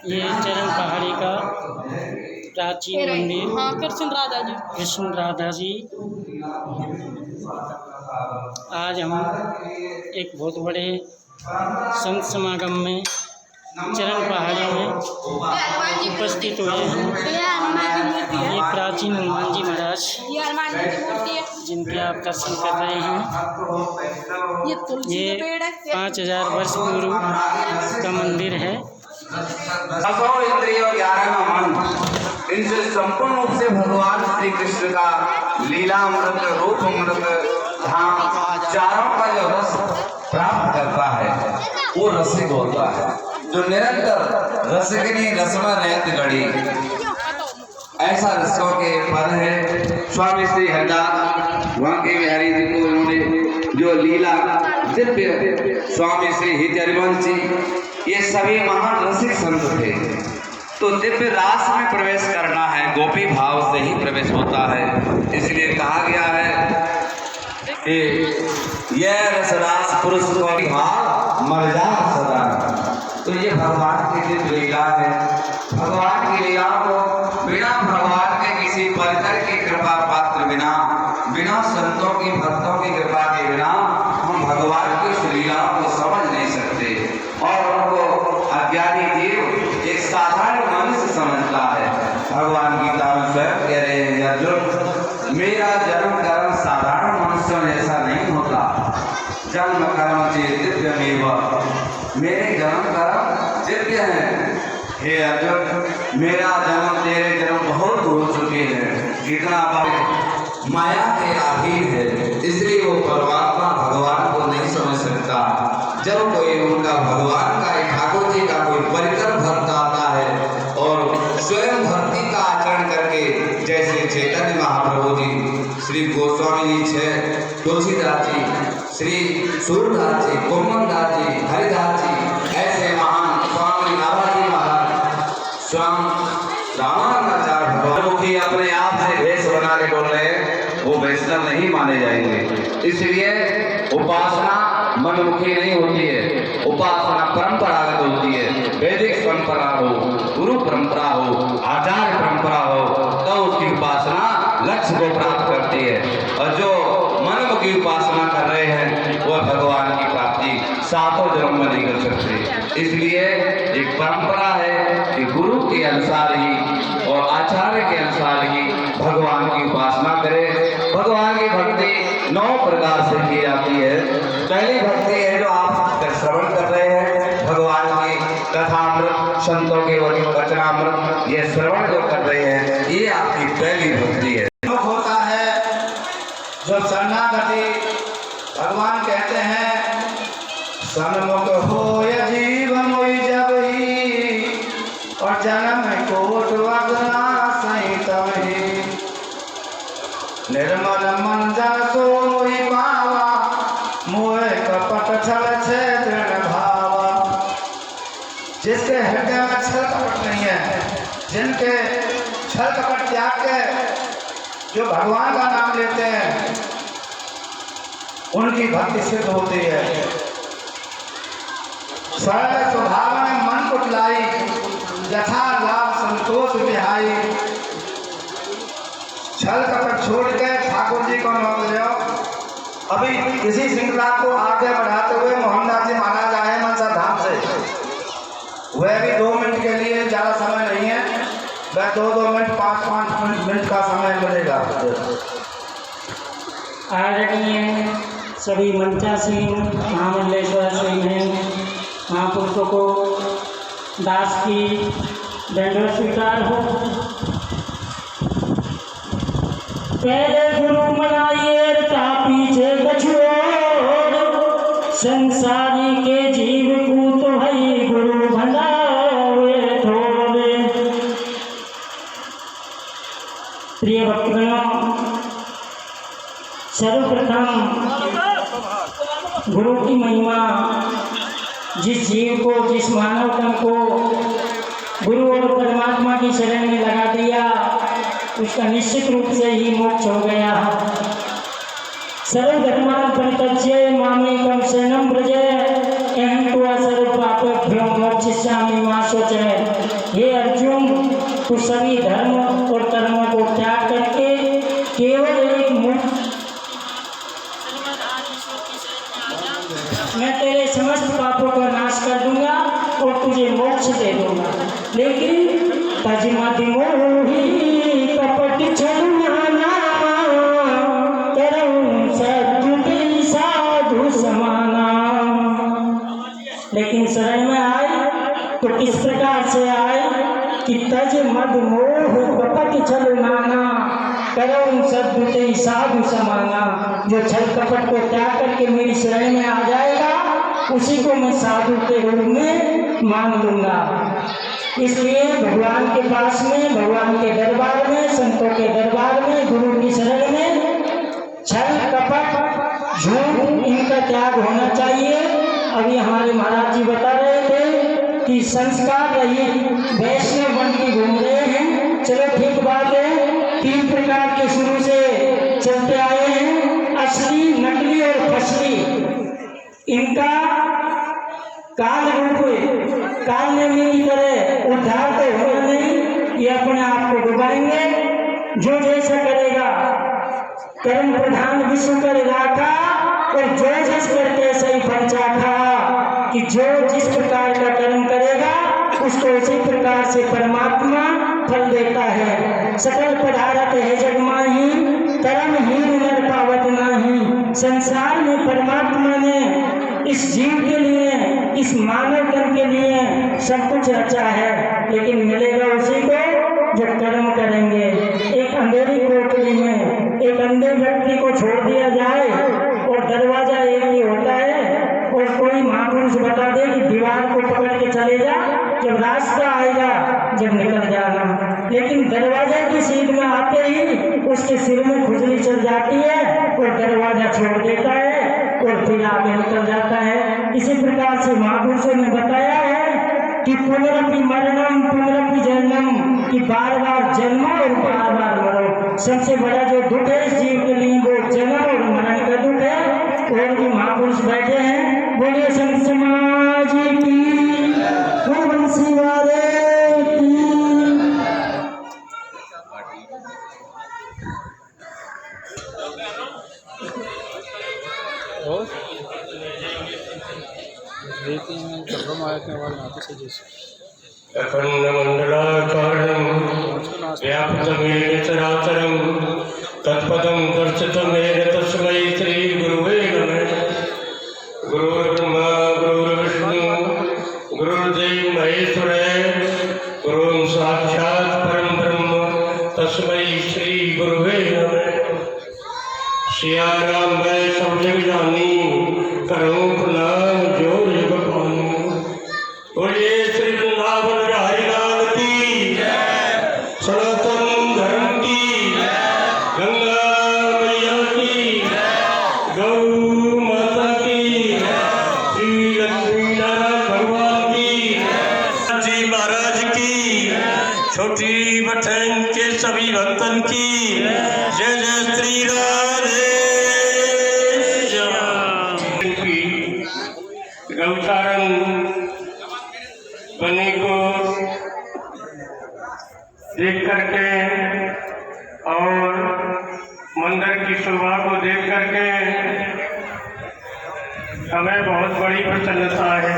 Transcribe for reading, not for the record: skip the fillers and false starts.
ये चरण पहाड़ी का प्राचीन मंदिर। हाँ, कृष्ण राधा जी। आज हम एक बहुत बड़े संत समागम में चरण पहाड़ी में उपस्थित हुए हैं। ये प्राचीन हनुमान जी महाराज जिनके आप दर्शन कर रहे हैं। ये 5000 वर्ष पूर्व का मंदिर है। 10 इंद्रियों 11वां मन, इनसे संपूर्ण रूप से भगवान श्री कृष्ण का लीलामृत, रूपमृत, धाम चारों का जो रस प्राप्त करता है वो रसिक होता है। जो निरंतर रसिकनी रसना रहत गढ़ी, ऐसा रसों के पद है। स्वामी श्री हरिदास वहाँ के बिहारी जी को उन्होंने जो लीला दिव्य, स्वामी श्री हित हरिवंश जी, ये सभी महान रसिक संत थे। तो दिव्य रास में प्रवेश करना है, गोपी भाव से ही प्रवेश होता है। इसलिए कहा गया है कि यह रसरास पुरुष को भाव मर जा सदा। तो ये भगवान की दिव्य लीला है। भगवान की लीला को बिना भगवान के किसी परिकर की कृपा पात्र बिना, बिना संतों की भक्तों की कृपा के बिना हम भगवान की इस लीला को समझ नहीं सकते। और उनको अज्ञानी जीव एक साधारण मनुष्य समझता है। भगवान गीता में स्वयं कह रहे हैं, अर्जुन मेरा जन्म कर्म साधारण मनुष्यों जैसा नहीं होता। जन्म कर्म से दिव्यमेव, मेरे जन्म कर्म दिव्य हैं। हे अर्जुन, मेरा जन्म तेरे जन्म बहुत हो चुके हैं, कितना माया के अधीन है। इसलिए वो परमात्मा भगवान को नहीं समझ सकता। जब कोई उनका भगवान का ठाकुर जी का कोई परिकर भक्त आता है और स्वयं भक्ति का आचरण करके, जैसे चैतन्य महाप्रभु जी, श्री गोस्वामी जी छे, तुलसीदास जी, श्री सूरदास जी, कोमलदास जी, हरिदास जी, ऐसे महान स्वामी नारायण महाराज, स्वामी रामाचार्य भगवान मुखी अपने आप से भेष बना के बोल रहे हैं, वो वैष्णव नहीं माने जाएंगे। इसलिए उपासना मनमुखी नहीं होती है, उपासना परंपरागत होती है। वैदिक परंपरा हो, गुरु परंपरा हो, आचार्य परंपरा हो, तो उसकी उपासना लक्ष्य को प्राप्त करती है। और जो मनमुखी उपासना कर रहे हैं वह भगवान की प्राप्ति 7 जन्म में नहीं कर सकते। इसलिए एक परंपरा है कि गुरु के अनुसार ही और आचार्य के अनुसार ही भगवान की उपासना करें। भगवान की भक्ति 9 प्रकार से की जाती है। पहली भक्ति है जो आप श्रवण कर रहे हैं, भगवान की कथामृत, संतों के वचनामृत, ये श्रवण जो कर रहे हैं, ये आपकी पहली भक्ति है। होता है जो शरणागति, भगवान कहते हैं सन्मुख हो या जीव मोई जब ही, और जन्म कोट वगना सहित ही, निर्मल मन जन सो मोहि पावा, मोह कपट छल छे दृढ़ भावा। जिसके हृदय में छल कपट नहीं है, जिनके छल कपट त्याग के जो भगवान का नाम लेते हैं, उनकी भक्ति सिद्ध होती है। सरल स्वभाव में मन कुटलाई, यथा लाभ संतोष विहाई। छल कपट छोड़ के ठाकुर जी को नाम ले। अभी इसी श्रृंखला को आगे बढ़ाते हुए मोहनदास जी महाराज आए मनसा धाम से। वह भी 2 मिनट के लिए, ज़्यादा समय नहीं है, वह 2-2 मिनट 5-5 मिनट का समय मिलेगा। आदरणीय सभी मंचा सिंह, महामंडलेश्वर सिंह हैं, महापुरुषों को दास की दंडवत स्वीकार हो। पहले गुरु मनाइए ता पीछे बछुओ, संसारी के जीव को तो है गुरु भंडावे थोड़े। प्रिय भक्तगणों, सर्वप्रथम गुरु की महिमा, जिस जीव को, जिस मानव तन को गुरु और परमात्मा की शरण में लगा दिया, उसका निश्चित रूप से ही मोक्ष हो गया। सर्वधर्मान् परित्यज्य मामेकं शरणं व्रज, अहं त्वा सोचें, हे अर्जुन, तू सभी धर्म और कर्मों को त्याग करके केवल एक मैं तेरे समस्त पापों का नाश कर दूंगा और तुझे मोक्ष दे दूंगा। लेकिन तजमति मोहि कपट छलना करऊं सद्गुण साधु समाना। लेकिन शरण में आए तो किस प्रकार से आए कि तज मद मोह कपट छलना करऊं सद्गुण साधु समाना। जो छल कपट को त्याग करके मेरी शरण में आ जाएगा उसी को मैं साधु के रूप में मान लूंगा। इसलिए भगवान के पास में, भगवान के दरबार में, संतों के दरबार में, गुरु की शरण में छल कपट झूठ इनका त्याग होना चाहिए। अभी हमारे महाराज जी बता रहे थे कि संस्कार रहित वैष्णव बन के घूम रहे हैं। चलो ठीक बात है, 3 प्रकार के शुरू से चलते आए हैं, असली, नकली और फसली। इनका काल रूप काल ने की तरह उद्धार तो हुआ नहीं, ये अपने आप को डुबाएंगे। जो जैसा करेगा, कर्म प्रधान विश्व कर राखा और जो जिस कर तैसा ही फल चाखा। कि जो जिस प्रकार का कर्म करेगा उसको उसी प्रकार से परमात्मा फल देता है। सकल पदार्थ है जग माही, कर्म हीन नर पावत नाही। संसार में परमात्मा ने इस जीव के लिए, इस मानव तन के लिए सब कुछ रचा है, लेकिन मिलेगा उसी को जो कर्म करेंगे। एक अंधेरी कोठरी में एक अंधे व्यक्ति को छोड़ दिया जाए और दरवाजा एक ही होता है और कोई महापुरुष बता दे कि दीवार को पकड़ के चले जा, जब रास्ता आएगा जब निकल जाना। लेकिन दरवाजा की सीध में आते ही उसके सिर में खुजली चल जाती है और दरवाजा छोड़ देता है और फिर आगे निकल जाता है। इसी प्रकार से महापुरुषों ने बताया है कि पुनरपि मरणम पुनरपि जन्मम, कि बार बार जन्मो और बार बार मरो। सबसे बड़ा जो दुख है इस जीव के लिए वो जन्म और मरण का दुख है। और भी महापुरुष बैठे हैं, बोलिए संत समाज की, बंसी वाले की। अखंड मंडलाकारं व्याप्तमेन चराचरं तत्पदं दर्शितमेन तस्मै श्री गुरुवे नमः। गुरुर्ब्रह्मा गुरुर्विष्णु गुरुर्देव महेश्वर, गुरुं साक्षात् परं ब्रह्म तस्मै श्री गुरुवे नमः। सिया राम मैं सब जग जानी, करूं प्रणाम जोर युग पानी। बोलिए श्री वृंदावन बिहारी लाल की, सनातन धर्म की, गंगा मैया की, गौ माता की, श्री लक्ष्मी नारायण भगवान की, जी महाराज की, छोटी बठन के सभी भक्तन की जय जय श्री राधे की। गौचारण बनी को देख करके और मंदिर की शोभा को देख करके हमें बहुत बड़ी प्रसन्नता है।